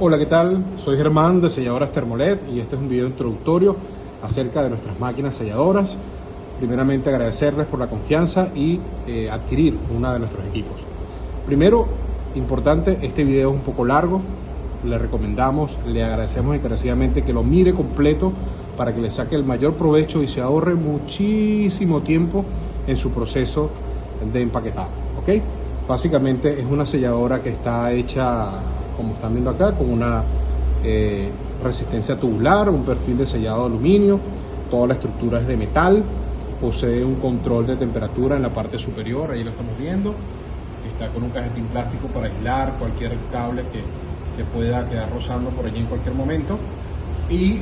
Hola, ¿qué tal? Soy Germán de Selladoras Thermolet y este es un video introductorio acerca de nuestras máquinas selladoras. Primeramente agradecerles por la confianza y adquirir una de nuestros equipos. Primero, importante, este video es un poco largo, le recomendamos, le agradecemos encarecidamente que lo mire completo para que le saque el mayor provecho y se ahorre muchísimo tiempo en su proceso de empaquetado, ¿ok? Básicamente es una selladora que está hecha, como están viendo acá, con una resistencia tubular, un perfil de sellado de aluminio, toda la estructura es de metal, posee un control de temperatura en la parte superior, ahí lo estamos viendo, está con un cajetín plástico para aislar cualquier cable que pueda quedar rozando por allí en cualquier momento y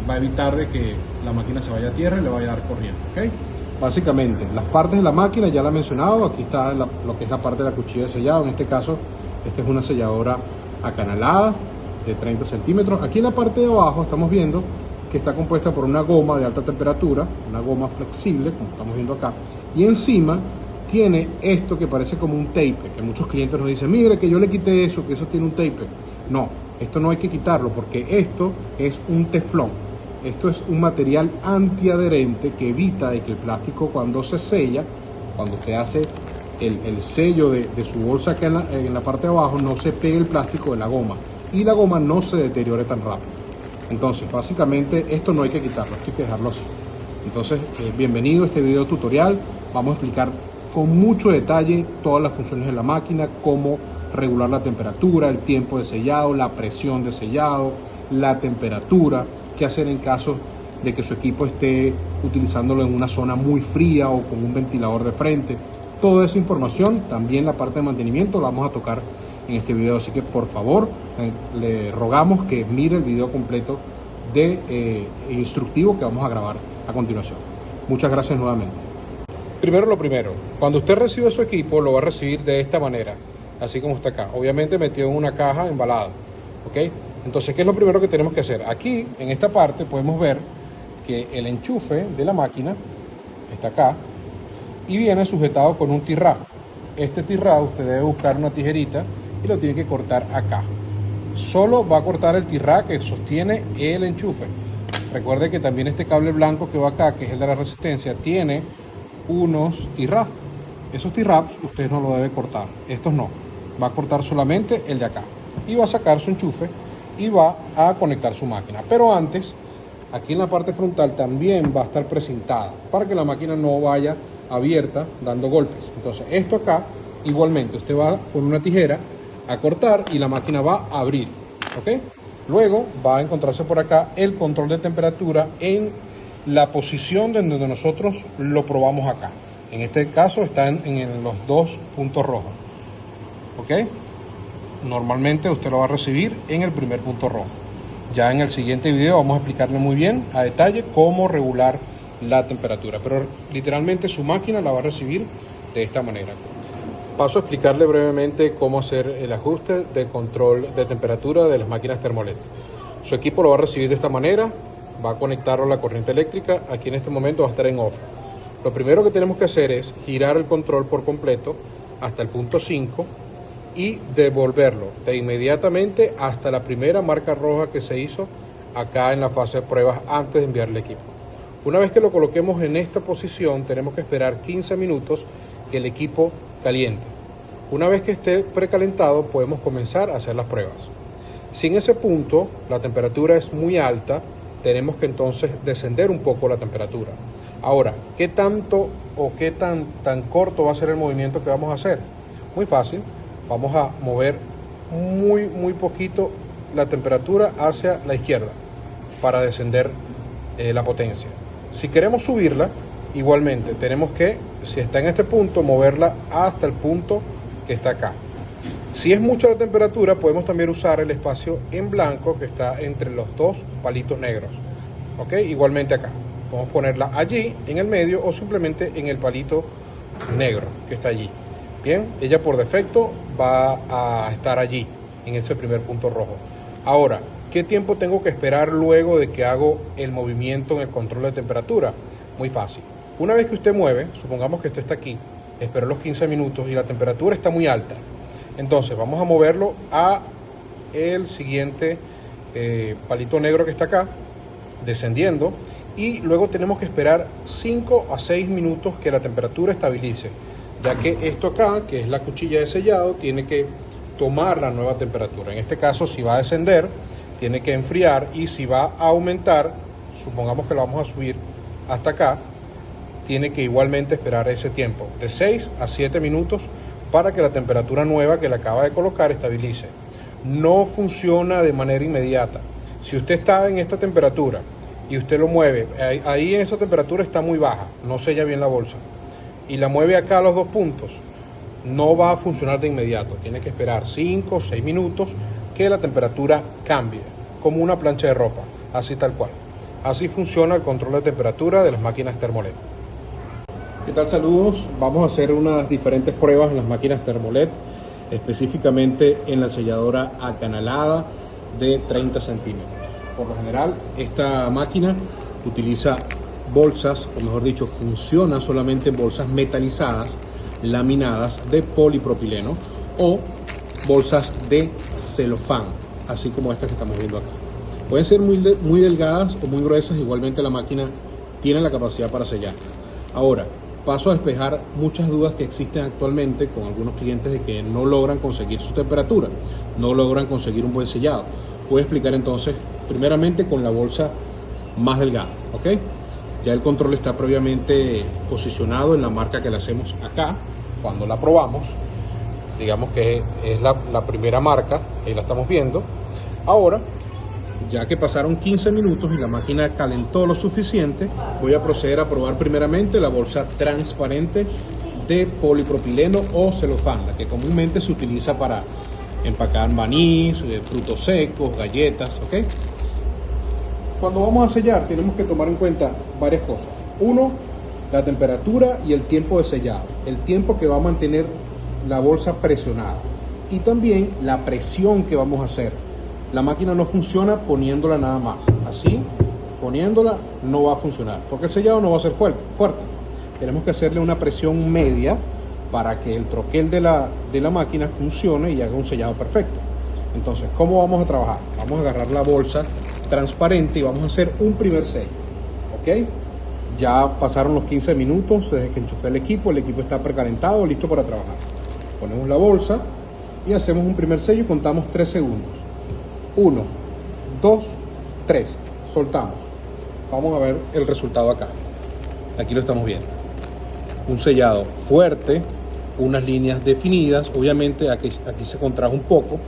va a evitar de que la máquina se vaya a tierra y le vaya a dar corriente, ¿ok? Básicamente, las partes de la máquina ya la he mencionado, aquí está lo que es la parte de la cuchilla de sellado, en este caso, esta es una selladora acanalada de 30 centímetros. Aquí en la parte de abajo estamos viendo que está compuesta por una goma de alta temperatura, una goma flexible, como estamos viendo acá, y encima tiene esto que parece como un tape, que muchos clientes nos dicen, mire que yo le quité eso, que eso tiene un tape. No, esto no hay que quitarlo porque esto es un teflón. Esto es un material antiadherente que evita de que el plástico cuando se sella, cuando usted hace el sello de su bolsa acá en la parte de abajo, no se pegue el plástico de la goma y la goma no se deteriore tan rápido. Entonces, básicamente esto no hay que quitarlo, esto hay que dejarlo así. Entonces, bienvenido a este video tutorial. Vamos a explicar con mucho detalle todas las funciones de la máquina, cómo regular la temperatura, el tiempo de sellado, la presión de sellado, la temperatura, qué hacer en caso de que su equipo esté utilizándolo en una zona muy fría o con un ventilador de frente. Toda esa información, también la parte de mantenimiento, la vamos a tocar en este video, así que por favor le rogamos que mire el video completo de instructivo que vamos a grabar a continuación. Muchas gracias nuevamente. Primero lo primero, cuando usted recibe su equipo lo va a recibir de esta manera, así como está acá, obviamente metido en una caja embalada, ¿ok? Entonces, ¿qué es lo primero que tenemos que hacer? Aquí, en esta parte, podemos ver que el enchufe de la máquina está acá y viene sujetado con un T-Rap. Este T-Rap usted debe buscar una tijerita y lo tiene que cortar acá. Solo va a cortar el T-Rap que sostiene el enchufe. Recuerde que también este cable blanco que va acá, que es el de la resistencia, tiene unos T-Rap. Esos T-Raps usted no lo debe cortar, estos no. Va a cortar solamente el de acá y va a sacar su enchufe y va a conectar su máquina. Pero antes, aquí en la parte frontal también va a estar precintada para que la máquina no vaya abierta dando golpes. Entonces esto acá, igualmente, usted va con una tijera a cortar y la máquina va a abrir, ¿ok? Luego va a encontrarse por acá el control de temperatura en la posición de donde nosotros lo probamos acá. En este caso están en los dos puntos rojos, ¿ok? Normalmente usted lo va a recibir en el primer punto rojo. Ya en el siguiente video vamos a explicarle muy bien a detalle cómo regular la temperatura, pero literalmente su máquina la va a recibir de esta manera. Paso a explicarle brevemente cómo hacer el ajuste del control de temperatura de las máquinas Thermolet. Su equipo lo va a recibir de esta manera, va a conectarlo a la corriente eléctrica, aquí en este momento va a estar en off. Lo primero que tenemos que hacer es girar el control por completo hasta el punto 5 y devolverlo de inmediatamente hasta la primera marca roja que se hizo acá en la fase de pruebas antes de enviar el equipo. Una vez que lo coloquemos en esta posición, tenemos que esperar 15 minutos que el equipo caliente. Una vez que esté precalentado, podemos comenzar a hacer las pruebas. Si en ese punto la temperatura es muy alta, tenemos que entonces descender un poco la temperatura. Ahora, ¿qué tanto o qué tan corto va a ser el movimiento que vamos a hacer? Muy fácil. Vamos a mover muy poquito la temperatura hacia la izquierda para descender la potencia. Si queremos subirla, igualmente tenemos que, si está en este punto, moverla hasta el punto que está acá. Si es mucha la temperatura, podemos también usar el espacio en blanco que está entre los dos palitos negros. ¿Ok? Igualmente acá. Podemos ponerla allí, en el medio, o simplemente en el palito negro que está allí. Bien, ella por defecto va a estar allí, en ese primer punto rojo. Ahora, ¿qué tiempo tengo que esperar luego de que hago el movimiento en el control de temperatura? Muy fácil. Una vez que usted mueve, supongamos que esto está aquí, espero los 15 minutos y la temperatura está muy alta. Entonces vamos a moverlo a el siguiente palito negro que está acá, descendiendo, y luego tenemos que esperar 5 a 6 minutos que la temperatura estabilice, ya que esto acá, que es la cuchilla de sellado, tiene que tomar la nueva temperatura. En este caso, si va a descender, tiene que enfriar, y si va a aumentar, supongamos que lo vamos a subir hasta acá, tiene que igualmente esperar ese tiempo de 6 a 7 minutos para que la temperatura nueva que le acaba de colocar estabilice. No funciona de manera inmediata. Si usted está en esta temperatura y usted lo mueve, ahí en esa temperatura está muy baja, no sella bien la bolsa, y la mueve acá a los 2 puntos, no va a funcionar de inmediato. Tiene que esperar 5 o 6 minutos que la temperatura cambie, como una plancha de ropa, así tal cual. Así funciona el control de temperatura de las máquinas Thermolet. ¿Qué tal? Saludos. Vamos a hacer unas diferentes pruebas en las máquinas Thermolet, específicamente en la selladora acanalada de 30 centímetros. Por lo general, esta máquina utiliza bolsas, o mejor dicho, funciona solamente en bolsas metalizadas, laminadas de polipropileno, o bolsas de celofán, así como estas que estamos viendo acá. Pueden ser muy delgadas o muy gruesas, igualmente la máquina tiene la capacidad para sellar. Ahora, paso a despejar muchas dudas que existen actualmente con algunos clientes de que no logran conseguir su temperatura, no logran conseguir un buen sellado. Voy a explicar entonces, primeramente con la bolsa más delgada, ¿ok? Ya el control está previamente posicionado en la marca que le hacemos acá. Cuando la probamos, digamos que es la primera marca, ahí la estamos viendo. Ahora, ya que pasaron 15 minutos y la máquina calentó lo suficiente, voy a proceder a probar primeramente la bolsa transparente de polipropileno o celofán, la que comúnmente se utiliza para empacar maní, frutos secos, galletas, ¿ok? Cuando vamos a sellar tenemos que tomar en cuenta varias cosas. Uno, la temperatura y el tiempo de sellado, el tiempo que va a mantener la bolsa presionada, y también la presión que vamos a hacer. La máquina no funciona poniéndola nada más, así poniéndola no va a funcionar, porque el sellado no va a ser fuerte. Tenemos que hacerle una presión media para que el troquel de la máquina funcione y haga un sellado perfecto. Entonces, ¿cómo vamos a trabajar? Vamos a agarrar la bolsa transparente y vamos a hacer un primer sello, ¿ok? Ya pasaron los 15 minutos desde que enchufé el equipo está precalentado, listo para trabajar. Ponemos la bolsa y hacemos un primer sello y contamos 3 segundos. 1, 2, 3. Soltamos. Vamos a ver el resultado acá. Aquí lo estamos viendo. Un sellado fuerte, unas líneas definidas. Obviamente aquí se contrae un poco,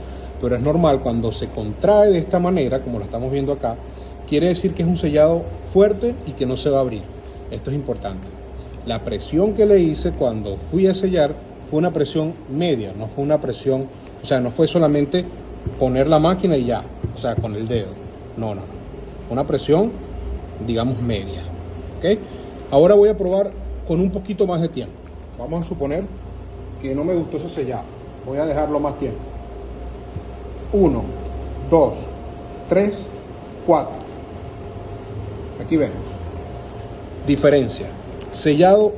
pero es normal cuando se contrae de esta manera, como lo estamos viendo acá. Quiere decir que es un sellado fuerte y que no se va a abrir. Esto es importante. La presión que le hice cuando fui a sellar fue una presión media, no fue una presión, o sea, no fue solamente poner la máquina y ya, o sea, con el dedo. No. Una presión, digamos, media. ¿Ok? Ahora voy a probar con un poquito más de tiempo. Vamos a suponer que no me gustó ese sellado. Voy a dejarlo más tiempo. 1, 2, 3, 4. Aquí vemos. Diferencia. Sellado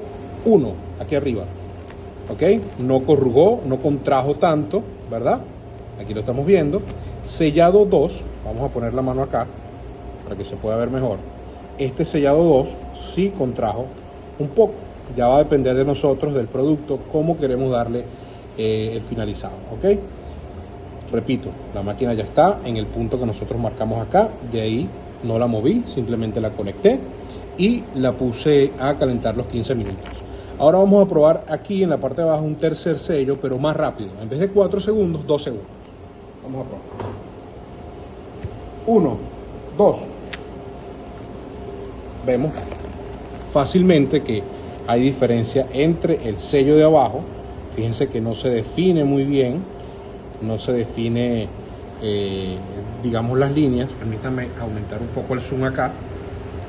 1, aquí arriba. ¿Ok? No corrugó, no contrajo tanto, ¿verdad? Aquí lo estamos viendo. Sellado 2, vamos a poner la mano acá para que se pueda ver mejor. Este sellado 2 sí contrajo un poco. Ya va a depender de nosotros, del producto, cómo queremos darle el finalizado, ¿ok? Repito, la máquina ya está en el punto que nosotros marcamos acá. De ahí no la moví, simplemente la conecté y la puse a calentar los 15 minutos. Ahora vamos a probar aquí en la parte de abajo un tercer sello, pero más rápido. En vez de 4 segundos, 2 segundos. Vamos a probar. 1, 2. Vemos fácilmente que hay diferencia entre el sello de abajo. Fíjense que no se define muy bien, no se define, digamos, las líneas. Permítanme aumentar un poco el zoom acá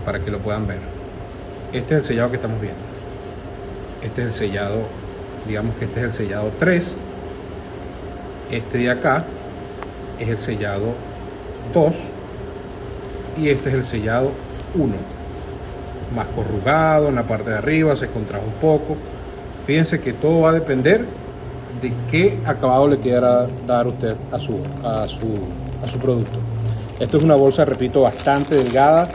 para que lo puedan ver. Este es el sellado que estamos viendo. Este es el sellado, digamos que este es el sellado 3. Este de acá es el sellado 2 y este es el sellado 1. Más corrugado en la parte de arriba, se contrajo un poco. Fíjense que todo va a depender de qué acabado le quiera dar usted a su producto. Esto es una bolsa, repito, bastante delgada,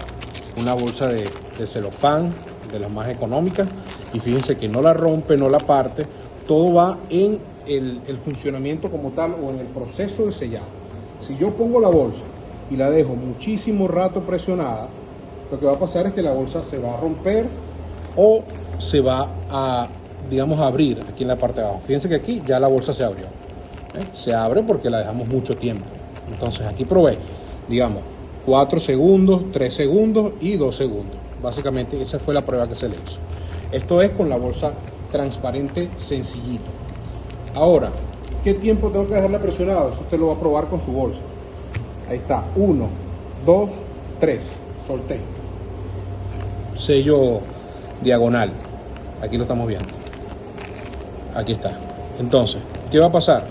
una bolsa de celofán, de las más económicas, y fíjense que no la rompe, no la parte, todo va en el funcionamiento como tal o en el proceso de sellado. Si yo pongo la bolsa y la dejo muchísimo rato presionada, lo que va a pasar es que la bolsa se va a romper o se va a, digamos, a abrir aquí en la parte de abajo. Fíjense que aquí ya la bolsa se abrió. Se abre porque la dejamos mucho tiempo. Entonces aquí probé, digamos, 4 segundos, 3 segundos y 2 segundos. Básicamente esa fue la prueba que se le hizo. Esto es con la bolsa transparente sencillito. Ahora, ¿qué tiempo tengo que dejarla presionada? Eso usted lo va a probar con su bolsa. Ahí está, 1, 2, 3, solté. Sello diagonal, aquí lo estamos viendo. Aquí está. Entonces, ¿qué va a pasar?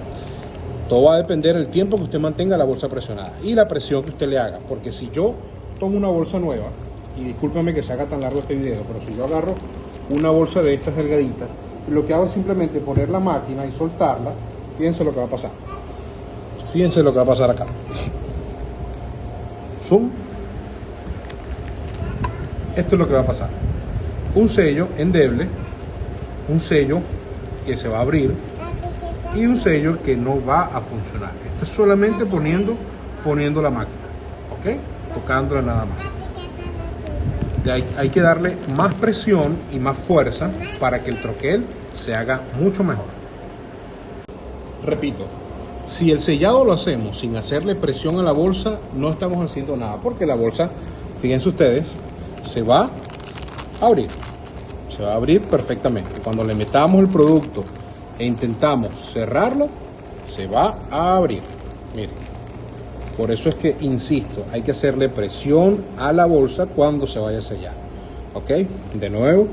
Todo va a depender del tiempo que usted mantenga la bolsa presionada y la presión que usted le haga. Porque si yo tomo una bolsa nueva, y discúlpeme que se haga tan largo este video, pero si yo agarro una bolsa de estas delgaditas, lo que hago es simplemente poner la máquina y soltarla, fíjense lo que va a pasar. Fíjense lo que va a pasar acá. Zoom. Esto es lo que va a pasar. Un sello endeble, un sello que se va a abrir y un sello que no va a funcionar. Esto es solamente poniendo la máquina, ¿ok? Tocándola nada más. Hay que darle más presión y más fuerza para que el troquel se haga mucho mejor. Repito, si el sellado lo hacemos sin hacerle presión a la bolsa, no estamos haciendo nada, porque la bolsa, fíjense ustedes, se va a abrir. Se va a abrir perfectamente. Cuando le metamos el producto e intentamos cerrarlo, se va a abrir. Miren. Por eso es que, insisto, hay que hacerle presión a la bolsa cuando se vaya a sellar. ¿Ok? De nuevo,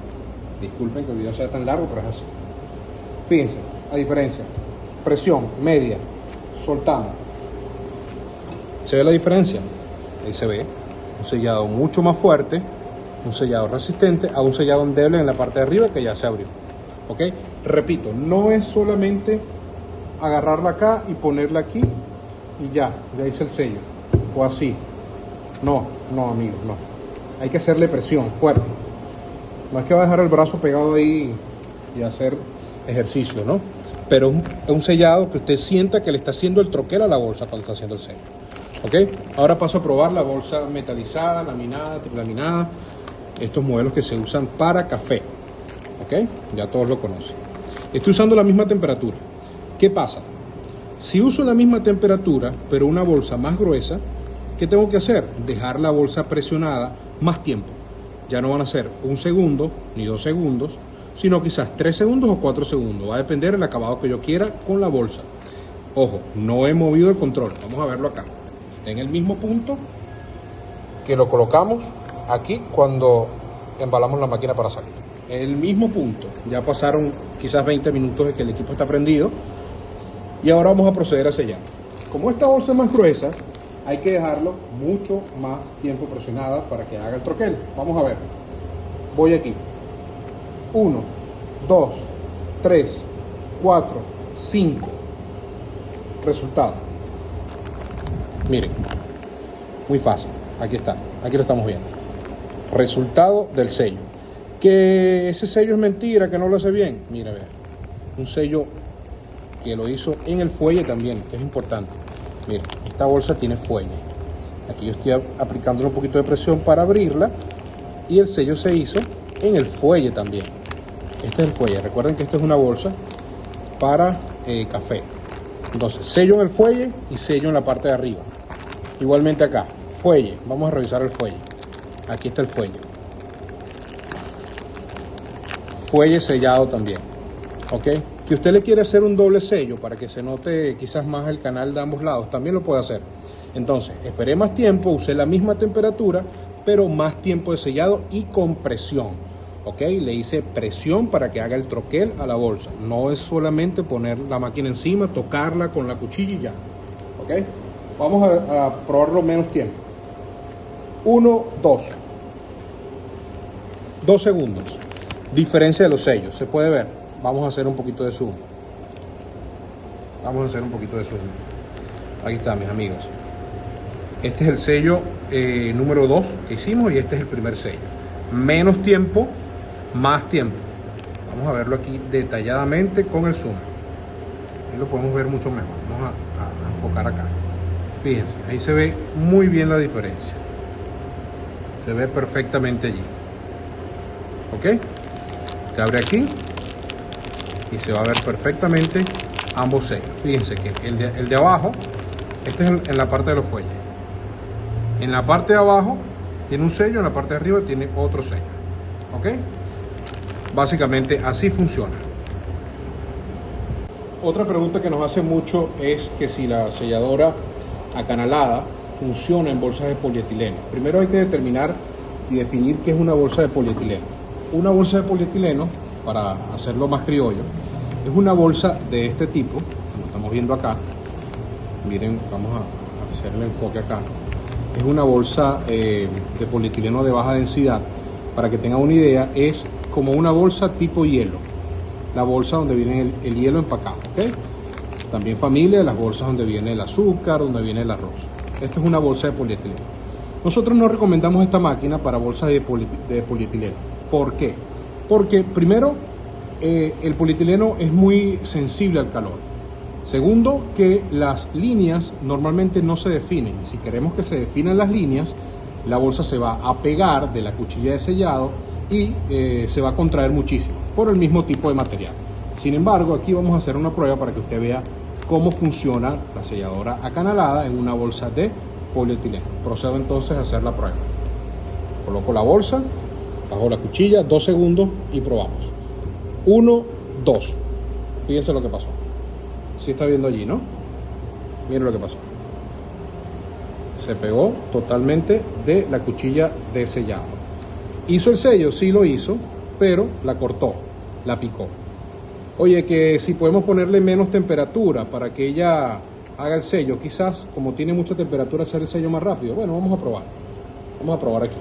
disculpen que el video sea tan largo, pero es así. Fíjense, la diferencia. Presión media, soltamos. ¿Se ve la diferencia? Ahí se ve un sellado mucho más fuerte, un sellado resistente a un sellado endeble en la parte de arriba que ya se abrió. ¿Ok? Repito, no es solamente agarrarla acá y ponerla aquí y ya hice el sello, o así. No, amigos, no. Hay que hacerle presión fuerte. No es que va a dejar el brazo pegado ahí y hacer ejercicio, ¿no? Pero es un sellado que usted sienta que le está haciendo el troquel a la bolsa cuando está haciendo el sello. ¿Ok? Ahora paso a probar la bolsa metalizada, laminada, trilaminada. Estos modelos que se usan para café. ¿Ok? Ya todos lo conocen. Estoy usando la misma temperatura. ¿Qué pasa? Si uso la misma temperatura, pero una bolsa más gruesa, ¿qué tengo que hacer? Dejar la bolsa presionada más tiempo. Ya no van a ser 1 segundo ni 2 segundos, sino quizás 3 segundos o 4 segundos. Va a depender del acabado que yo quiera con la bolsa. Ojo, no he movido el control. Vamos a verlo acá. Está en el mismo punto que lo colocamos aquí cuando embalamos la máquina para salir. El mismo punto. Ya pasaron quizás 20 minutos de que el equipo está prendido. Y ahora vamos a proceder a sellar. Como esta bolsa es más gruesa, hay que dejarlo mucho más tiempo presionada para que haga el troquel. Vamos a ver. Voy aquí. 1, 2, 3, 4, 5. Resultado. Miren. Muy fácil. Aquí está. Aquí lo estamos viendo. Resultado del sello. Que ese sello es mentira, que no lo hace bien. Mira, vean. Un sello que lo hizo en el fuelle también, que es importante. Miren, esta bolsa tiene fuelle. Aquí yo estoy aplicándole un poquito de presión para abrirla y el sello se hizo en el fuelle también. Este es el fuelle. Recuerden que esto es una bolsa para café. Entonces, sello en el fuelle y sello en la parte de arriba. Igualmente acá, fuelle. Vamos a revisar el fuelle. Aquí está el fuelle. Fuelle sellado también. ¿Ok? Si usted le quiere hacer un doble sello para que se note quizás más el canal de ambos lados, también lo puede hacer. Entonces, esperé más tiempo, usé la misma temperatura, pero más tiempo de sellado y con presión. ¿Ok? Le hice presión para que haga el troquel a la bolsa. No es solamente poner la máquina encima, tocarla con la cuchilla y ya. ¿Ok? Vamos a probarlo menos tiempo. 1, 2. 2 segundos. Diferencia de los sellos, se puede ver. Vamos a hacer un poquito de zoom. Vamos a hacer un poquito de zoom. Aquí está, mis amigos. Este es el sello número 2 que hicimos y este es el primer sello. Menos tiempo, más tiempo. Vamos a verlo aquí detalladamente con el zoom. Ahí lo podemos ver mucho mejor. Vamos a enfocar acá. Fíjense, ahí se ve muy bien la diferencia. Se ve perfectamente allí. ¿Ok? Se abre aquí y se va a ver perfectamente ambos sellos. Fíjense que el de abajo, este es en la parte de los fuelles. En la parte de abajo tiene un sello, en la parte de arriba tiene otro sello. ¿Ok? Básicamente así funciona. Otra pregunta que nos hace mucho es que si la selladora acanalada funciona en bolsas de polietileno. Primero hay que determinar y definir qué es una bolsa de polietileno. Una bolsa de polietileno, para hacerlo más criollo, es una bolsa de este tipo, como estamos viendo acá. Miren, vamos a hacer el enfoque acá. Es una bolsa de polietileno de baja densidad. Para que tengan una idea, es como una bolsa tipo hielo. La bolsa donde viene el hielo empacado, ¿ok? También familia de las bolsas donde viene el azúcar, donde viene el arroz. Esta es una bolsa de polietileno. Nosotros no recomendamos esta máquina para bolsas de polietileno. ¿Por qué? Porque primero, el polietileno es muy sensible al calor. Segundo, que las líneas normalmente no se definen. Si queremos que se definan las líneas, la bolsa se va a pegar de la cuchilla de sellado y se va a contraer muchísimo por el mismo tipo de material. Sin embargo, aquí vamos a hacer una prueba para que usted vea cómo funciona la selladora acanalada en una bolsa de polietileno. Procedo entonces a hacer la prueba. Coloco la bolsa bajo la cuchilla, 2 segundos y probamos. 1, 2. Fíjense lo que pasó. Sí está viendo allí, ¿no? Miren lo que pasó. Se pegó totalmente de la cuchilla de sellado. ¿Hizo el sello? Sí lo hizo, pero la cortó, la picó. Oye, que si podemos ponerle menos temperatura para que ella haga el sello, quizás como tiene mucha temperatura hacer el sello más rápido. Bueno, vamos a probar. Vamos a probar aquí.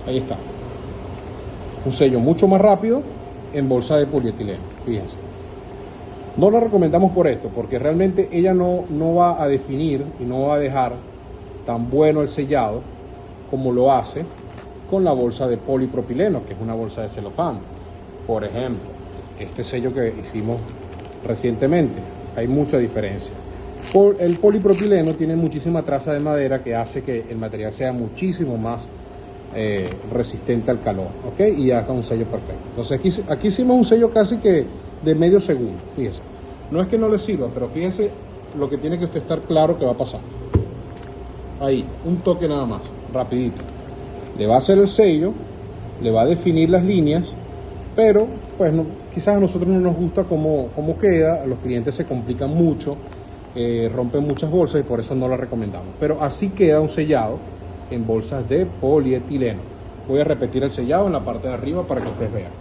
Ahí está. Un sello mucho más rápido en bolsa de polietileno. Fíjense. No la recomendamos por esto, porque realmente ella no va a definir y no va a dejar tan bueno el sellado como lo hace con la bolsa de polipropileno, que es una bolsa de celofán. Por ejemplo, este sello que hicimos recientemente, hay mucha diferencia. El polipropileno tiene muchísima traza de madera que hace que el material sea muchísimo más resistente al calor, ¿ok? Y haga un sello perfecto. Entonces aquí hicimos un sello casi que de medio segundo, fíjese. No es que no le sirva, pero fíjese lo que tiene que usted estar claro que va a pasar. Ahí, un toque nada más, rapidito. Le va a hacer el sello, le va a definir las líneas, pero pues no, quizás a nosotros no nos gusta cómo queda, los clientes se complican mucho, rompen muchas bolsas y por eso no la recomendamos. Pero así queda un sellado en bolsas de polietileno. Voy a repetir el sellado en la parte de arriba para que ustedes vean.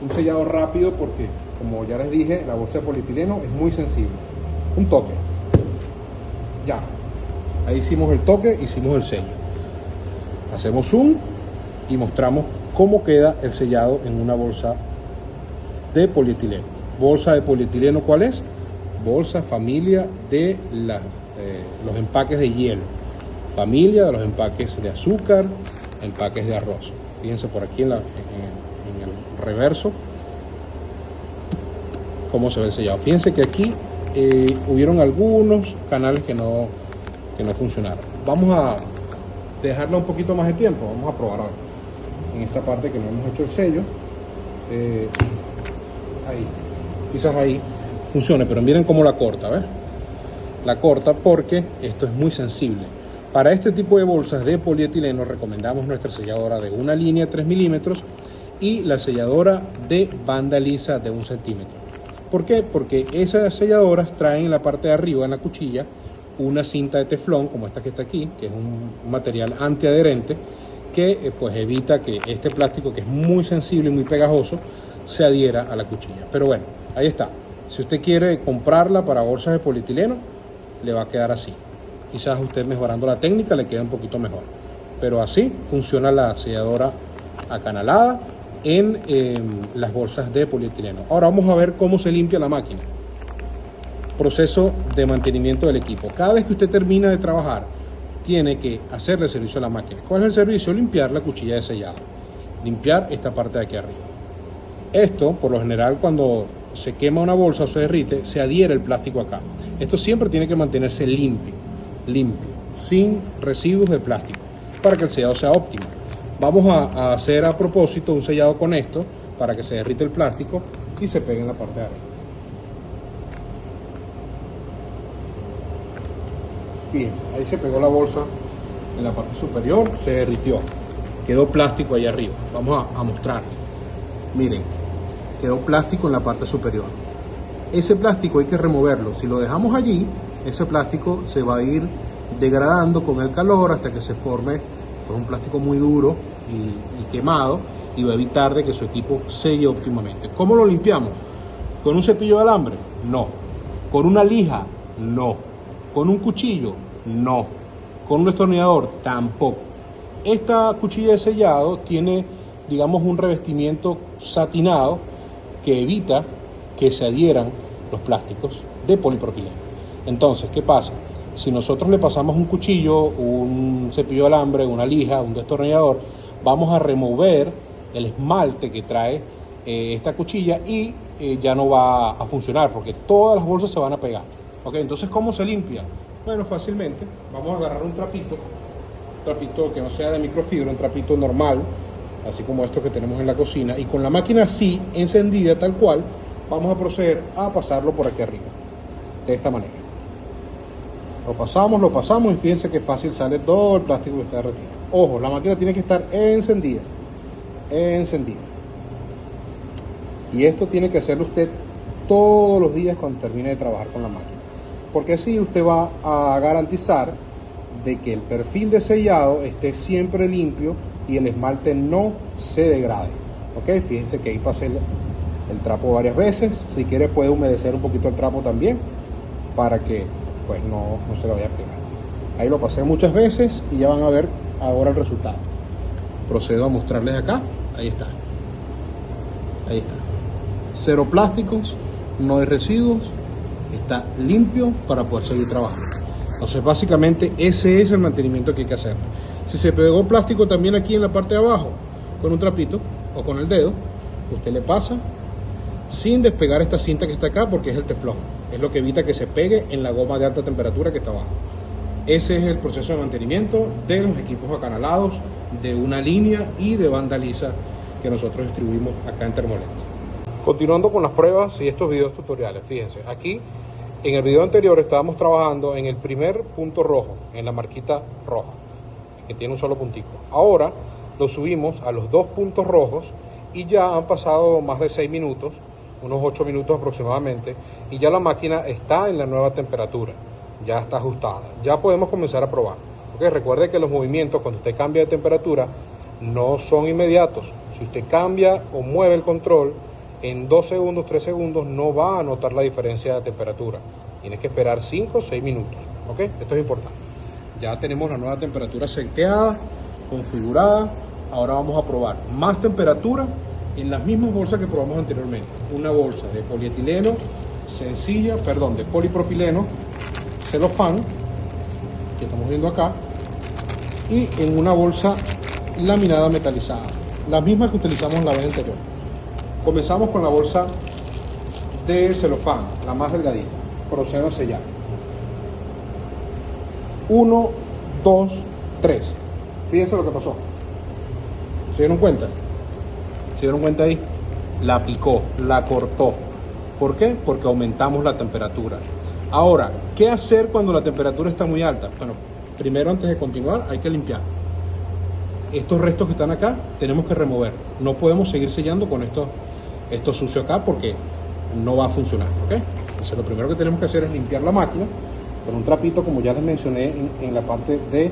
Un sellado rápido porque, como ya les dije, la bolsa de polietileno es muy sensible. Un toque. Ya. Ahí hicimos el toque, hicimos el sello. Hacemos zoom y mostramos cómo queda el sellado en una bolsa de polietileno. Bolsa de polietileno, ¿cuál es? Bolsa familia de los empaques de hielo. Familia de los empaques de azúcar, empaques de arroz. Fíjense por aquí en el reverso cómo se ve el sellado. Fíjense que aquí hubieron algunos canales que no funcionaron. Vamos a dejarla un poquito más de tiempo. Vamos a probar ahora en esta parte que no hemos hecho el sello. Ahí, quizás ahí funcione, pero miren cómo la corta, ¿ves? La corta porque esto es muy sensible. Para este tipo de bolsas de polietileno recomendamos nuestra selladora de una línea 3 milímetros y la selladora de banda lisa de 1 centímetro. ¿Por qué? Porque esas selladoras traen en la parte de arriba, en la cuchilla, una cinta de teflón, como esta que está aquí, que es un material antiadherente, que pues evita que este plástico, que es muy sensible y muy pegajoso, se adhiera a la cuchilla. Pero bueno, ahí está. Si usted quiere comprarla para bolsas de polietileno, le va a quedar así. Quizás usted mejorando la técnica le queda un poquito mejor. Pero así funciona la selladora acanalada en las bolsas de polietileno. Ahora vamos a ver cómo se limpia la máquina. Proceso de mantenimiento del equipo. Cada vez que usted termina de trabajar, tiene que hacerle servicio a la máquina. ¿Cuál es el servicio? Limpiar la cuchilla de sellado. Limpiar esta parte de aquí arriba. Esto, por lo general, cuando se quema una bolsa o se derrite, se adhiere el plástico acá. Esto siempre tiene que mantenerse limpio, sin residuos de plástico, para que el sellado sea óptimo. Vamos a hacer a propósito un sellado con esto, para que se derrite el plástico y se pegue en la parte de arriba. Fíjense, ahí se pegó la bolsa en la parte superior, se derritió, quedó plástico ahí arriba. Vamos a mostrarles. Miren, quedó plástico en la parte superior. Ese plástico hay que removerlo. Si lo dejamos allí, ese plástico se va a ir degradando con el calor hasta que se forme un plástico muy duro y quemado, y va a evitar de que su equipo selle óptimamente. ¿Cómo lo limpiamos? ¿Con un cepillo de alambre? No. ¿Con una lija? No. ¿Con un cuchillo? No. ¿Con un destornillador? Tampoco. Esta cuchilla de sellado tiene, digamos, un revestimiento satinado que evita que se adhieran los plásticos de polipropileno. Entonces, ¿qué pasa? Si nosotros le pasamos un cuchillo, un cepillo de alambre, una lija, un destornillador, vamos a remover el esmalte que trae esta cuchilla y ya no va a funcionar porque todas las bolsas se van a pegar. ¿Ok? Entonces, ¿cómo se limpia? Bueno, fácilmente. Vamos a agarrar un trapito que no sea de microfibra, un trapito normal, así como estos que tenemos en la cocina, y con la máquina así, encendida tal cual, vamos a proceder a pasarlo por aquí arriba, de esta manera. Lo pasamos y fíjense que fácil sale todo el plástico que está derretido. Ojo, la máquina tiene que estar encendida. Y esto tiene que hacerlo usted todos los días cuando termine de trabajar con la máquina, porque así usted va a garantizar de que el perfil de sellado esté siempre limpio y el esmalte no se degrade. ¿Ok? Fíjense que ahí pasé el trapo varias veces. Si quiere puede humedecer un poquito el trapo también para que pues no se lo vaya a pegar. Ahí lo pasé muchas veces y ya van a ver ahora el resultado. Procedo a mostrarles acá. Ahí está. Cero plásticos, no hay residuos, está limpio para poder seguir trabajando. Entonces básicamente ese es el mantenimiento que hay que hacer. Si se pegó plástico también aquí en la parte de abajo, con un trapito o con el dedo, usted le pasa sin despegar esta cinta que está acá, porque es el teflón. Es lo que evita que se pegue en la goma de alta temperatura que está abajo. Ese es el proceso de mantenimiento de los equipos acanalados, de una línea y de banda lisa que nosotros distribuimos acá en Thermolet. Continuando con las pruebas y estos videos tutoriales, fíjense, aquí en el video anterior estábamos trabajando en el primer punto rojo, en la marquita roja, que tiene un solo puntico. Ahora lo subimos a los dos puntos rojos y ya han pasado más de 6 minutos, unos 8 minutos aproximadamente, y ya la máquina está en la nueva temperatura, ya está ajustada. Ya podemos comenzar a probar. ¿Okay? Recuerde que los movimientos cuando usted cambia de temperatura no son inmediatos. Si usted cambia o mueve el control, en 2 segundos, 3 segundos no va a notar la diferencia de temperatura. Tienes que esperar 5 o 6 minutos. ¿Ok? Esto es importante. Ya tenemos la nueva temperatura seteada, configurada. Ahora vamos a probar más temperatura en las mismas bolsas que probamos anteriormente. Una bolsa de polietileno sencilla, de polipropileno, celofán, que estamos viendo acá, y en una bolsa laminada metalizada, la misma que utilizamos la vez anterior. Comenzamos con la bolsa de celofán, la más delgadita. Procedo a sellar. 1, 2, 3. Fíjense lo que pasó. ¿Se dieron cuenta? ¿Se dieron cuenta ahí? La picó, la cortó. ¿Por qué? Porque aumentamos la temperatura. Ahora, ¿qué hacer cuando la temperatura está muy alta? Bueno, primero antes de continuar hay que limpiar. Estos restos que están acá tenemos que remover. No podemos seguir sellando con esto sucio acá porque no va a funcionar. ¿Ok? Entonces lo primero que tenemos que hacer es limpiar la máquina con un trapito, como ya les mencioné en la parte de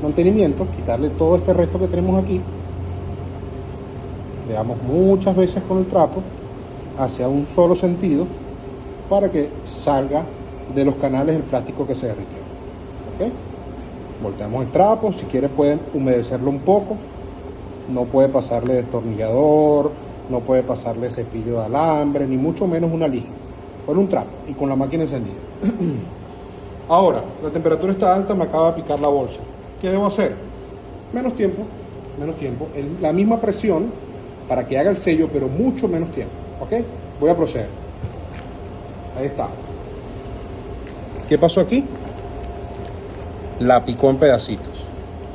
mantenimiento, quitarle todo este resto que tenemos aquí. Le damos muchas veces con el trapo hacia un solo sentido para que salga de los canales el plástico que se derritió. ¿Ok? Volteamos el trapo, si quiere pueden humedecerlo un poco no puede pasarle destornillador, no puede pasarle cepillo de alambre, ni mucho menos una lija, con un trapo y con la máquina encendida. Ahora, la temperatura está alta, me acaba de picar la bolsa. ¿Qué debo hacer? Menos tiempo, la misma presión para que haga el sello, pero mucho menos tiempo, ¿ok? Voy a proceder. Ahí está. ¿Qué pasó aquí? La picó en pedacitos.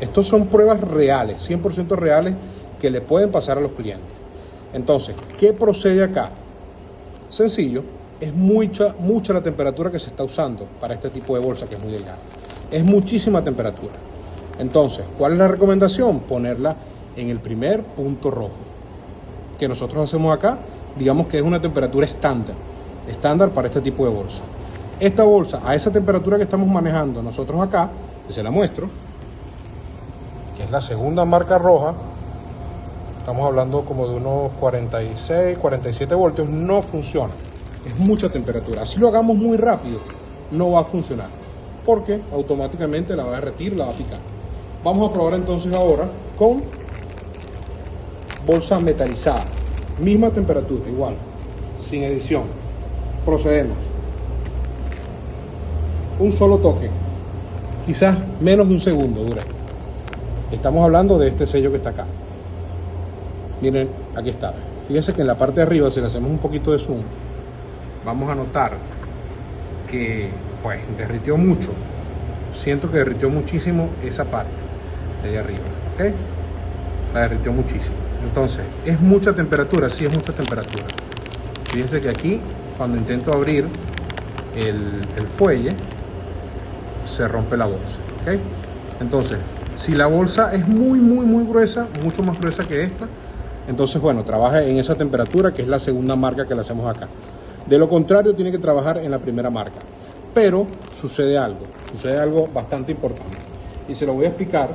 Estos son pruebas reales, 100% reales, que le pueden pasar a los clientes. Entonces, ¿qué procede acá? Sencillo, es mucha la temperatura que se está usando para este tipo de bolsa que es muy delgada. Es muchísima temperatura. Entonces, ¿cuál es la recomendación? Ponerla en el primer punto rojo. Que nosotros hacemos acá, digamos que es una temperatura estándar para este tipo de bolsa. Esta bolsa, a esa temperatura que estamos manejando nosotros acá, que se la muestro, que es la segunda marca roja, estamos hablando como de unos 46, 47 voltios, no funciona. Es mucha temperatura. Si lo hagamos muy rápido, no va a funcionar, porque automáticamente la va a derretir, la va a picar. Vamos a probar entonces ahora con bolsa metalizada. Misma temperatura, igual, sin edición. Procedemos. Un solo toque. Quizás menos de un segundo dura. Estamos hablando de este sello que está acá. Miren, aquí está. Fíjense que en la parte de arriba, si le hacemos un poquito de zoom, vamos a notar que pues derritió mucho. Siento que derritió muchísimo esa parte de ahí arriba, ¿ok? La derritió muchísimo. Entonces, ¿es mucha temperatura? Sí, es mucha temperatura. Fíjense que aquí, cuando intento abrir el fuelle, se rompe la bolsa, ¿ok? Entonces, si la bolsa es muy gruesa, mucho más gruesa que esta, entonces, bueno, trabaja en esa temperatura, que es la segunda marca que le hacemos acá. De lo contrario, tiene que trabajar en la primera marca. Pero sucede algo bastante importante. Y se lo voy a explicar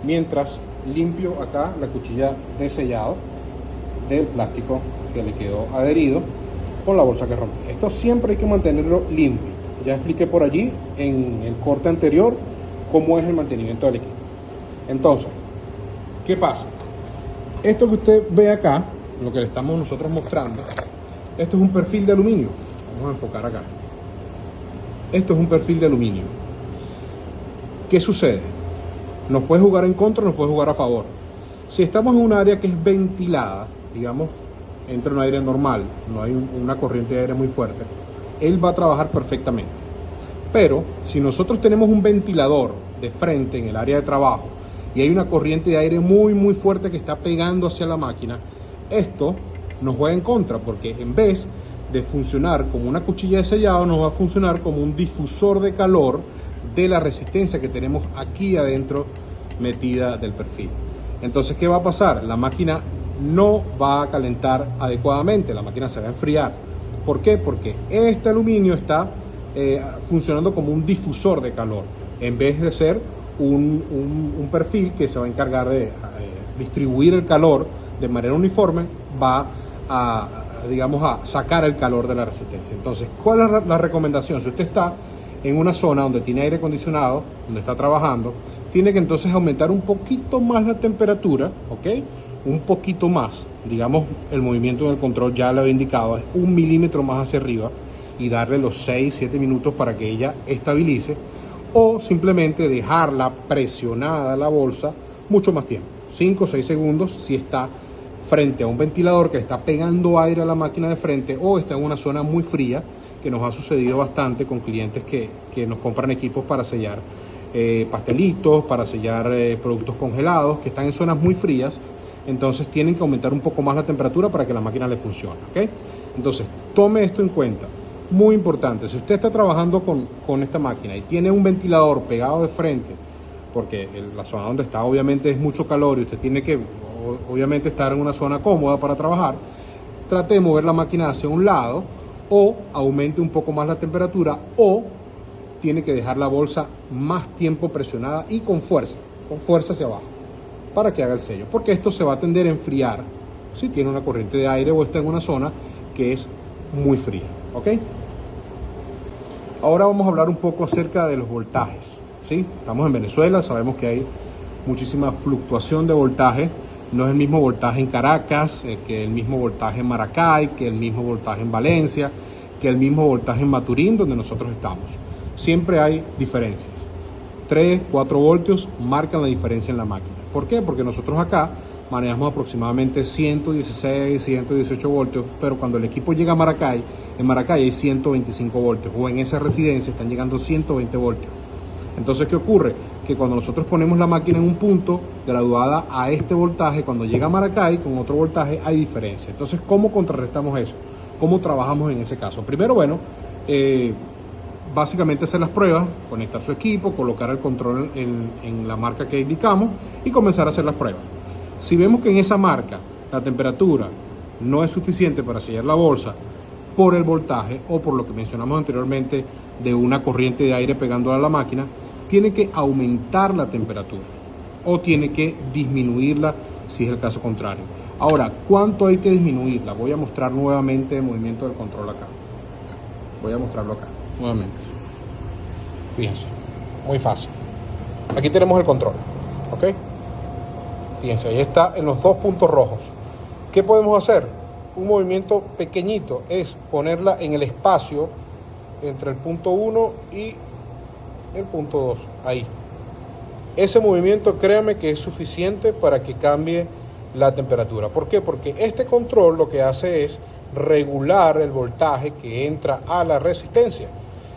mientras limpio acá la cuchilla de sellado del plástico que le quedó adherido con la bolsa que rompí. Esto siempre hay que mantenerlo limpio. Ya expliqué por allí en el corte anterior cómo es el mantenimiento del equipo. Entonces, ¿qué pasa? Esto que usted ve acá, lo que le estamos nosotros mostrando, esto es un perfil de aluminio. Vamos a enfocar acá. Esto es un perfil de aluminio. ¿Qué sucede? Nos puede jugar en contra, nos puede jugar a favor. Si estamos en un área que es ventilada, digamos, entra un aire normal, no hay una corriente de aire muy fuerte, él va a trabajar perfectamente. Pero si nosotros tenemos un ventilador de frente en el área de trabajo y hay una corriente de aire muy fuerte que está pegando hacia la máquina, esto nos juega en contra, porque en vez de funcionar como una cuchilla de sellado, nos va a funcionar como un difusor de calor de la resistencia que tenemos aquí adentro metida del perfil. Entonces, ¿qué va a pasar? La máquina no va a calentar adecuadamente, la máquina se va a enfriar. ¿Por qué? Porque este aluminio está funcionando como un difusor de calor, en vez de ser un perfil que se va a encargar de distribuir el calor de manera uniforme, va a sacar el calor de la resistencia. Entonces, ¿cuál es la recomendación? Si usted está en una zona donde tiene aire acondicionado, donde está trabajando, tiene que entonces aumentar un poquito más la temperatura, ¿ok? Un poquito más, digamos, el movimiento del control ya lo he indicado, es 1 milímetro más hacia arriba, y darle los 6-7 minutos para que ella estabilice, o simplemente dejarla presionada la bolsa mucho más tiempo, 5-6 segundos si está frente a un ventilador que está pegando aire a la máquina de frente, o está en una zona muy fría, que nos ha sucedido bastante con clientes que nos compran equipos para sellar pastelitos, para sellar productos congelados, que están en zonas muy frías. Entonces tienen que aumentar un poco más la temperatura para que la máquina le funcione, ¿ok? Entonces, tome esto en cuenta. Muy importante, si usted está trabajando con esta máquina y tiene un ventilador pegado de frente, porque la zona donde está obviamente es mucho calor y usted tiene que obviamente estar en una zona cómoda para trabajar, trate de mover la máquina hacia un lado, o aumente un poco más la temperatura, o tiene que dejar la bolsa más tiempo presionada y con fuerza hacia abajo, para que haga el sello, porque esto se va a tender a enfriar si tiene una corriente de aire o está en una zona que es muy fría, ¿ok? Ahora vamos a hablar un poco acerca de los voltajes, ¿sí? Estamos en Venezuela, sabemos que hay muchísima fluctuación de voltaje No es el mismo voltaje en Caracas, que el mismo voltaje en Maracay, que el mismo voltaje en Valencia, que el mismo voltaje en Maturín, donde nosotros estamos. Siempre hay diferencias. 3, 4 voltios marcan la diferencia en la máquina. ¿Por qué? Porque nosotros acá manejamos aproximadamente 116, 118 voltios, pero cuando el equipo llega a Maracay, en Maracay hay 125 voltios, o en esa residencia están llegando 120 voltios. Entonces, ¿qué ocurre? Que cuando nosotros ponemos la máquina en un punto graduada a este voltaje, cuando llega a Maracay con otro voltaje hay diferencia. Entonces, ¿cómo contrarrestamos eso? ¿Cómo trabajamos en ese caso? Primero, bueno, básicamente hacer las pruebas, conectar su equipo, colocar el control en la marca que indicamos y comenzar a hacer las pruebas. Si vemos que en esa marca la temperatura no es suficiente para sellar la bolsa por el voltaje o por lo que mencionamos anteriormente de una corriente de aire pegándola a la máquina, tiene que aumentar la temperatura o tiene que disminuirla si es el caso contrario. Ahora, ¿cuánto hay que disminuirla? Voy a mostrar nuevamente el movimiento del control acá. Voy a mostrarlo acá nuevamente. Fíjense, muy fácil. Aquí tenemos el control, ¿ok? Fíjense, ahí está en los 2 puntos rojos. ¿Qué podemos hacer? Un movimiento pequeñito es ponerla en el espacio entre el punto 1 y el punto 2, ahí. Ese movimiento, créame que es suficiente para que cambie la temperatura. ¿Por qué? Porque este control lo que hace es regular el voltaje que entra a la resistencia.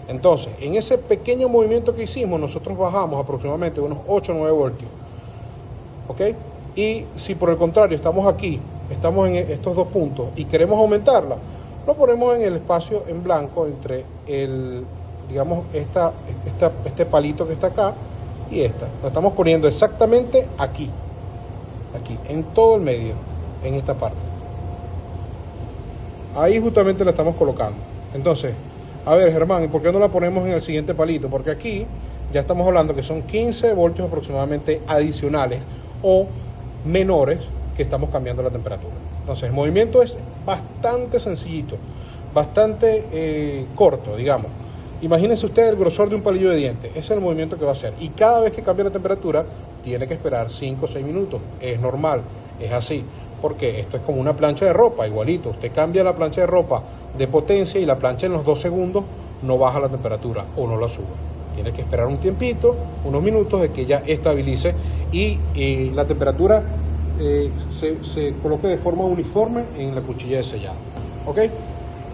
Entonces, en ese pequeño movimiento que hicimos, nosotros bajamos aproximadamente unos 8 o 9 voltios. ¿Ok? Y si por el contrario estamos aquí, estamos en estos 2 puntos y queremos aumentarla, lo ponemos en el espacio en blanco entre el, digamos, este palito que está acá y esta. Lo estamos poniendo exactamente aquí, en todo el medio, en esta parte. Ahí justamente la estamos colocando. Entonces, a ver, Germán, ¿y por qué no la ponemos en el siguiente palito? Porque aquí ya estamos hablando que son 15 voltios aproximadamente adicionales o menores que estamos cambiando la temperatura. Entonces, el movimiento es bastante sencillito, bastante corto, digamos. Imagínense usted el grosor de un palillo de dientes. Ese es el movimiento que va a hacer. Y cada vez que cambia la temperatura, tiene que esperar 5 o 6 minutos. Es normal, es así. Porque esto es como una plancha de ropa, igualito. Usted cambia la plancha de ropa de potencia y la plancha en los 2 segundos no baja la temperatura o no la sube. Tiene que esperar un tiempito, unos minutos, de que ella estabilice y la temperatura se coloque de forma uniforme en la cuchilla de sellado. ¿Ok?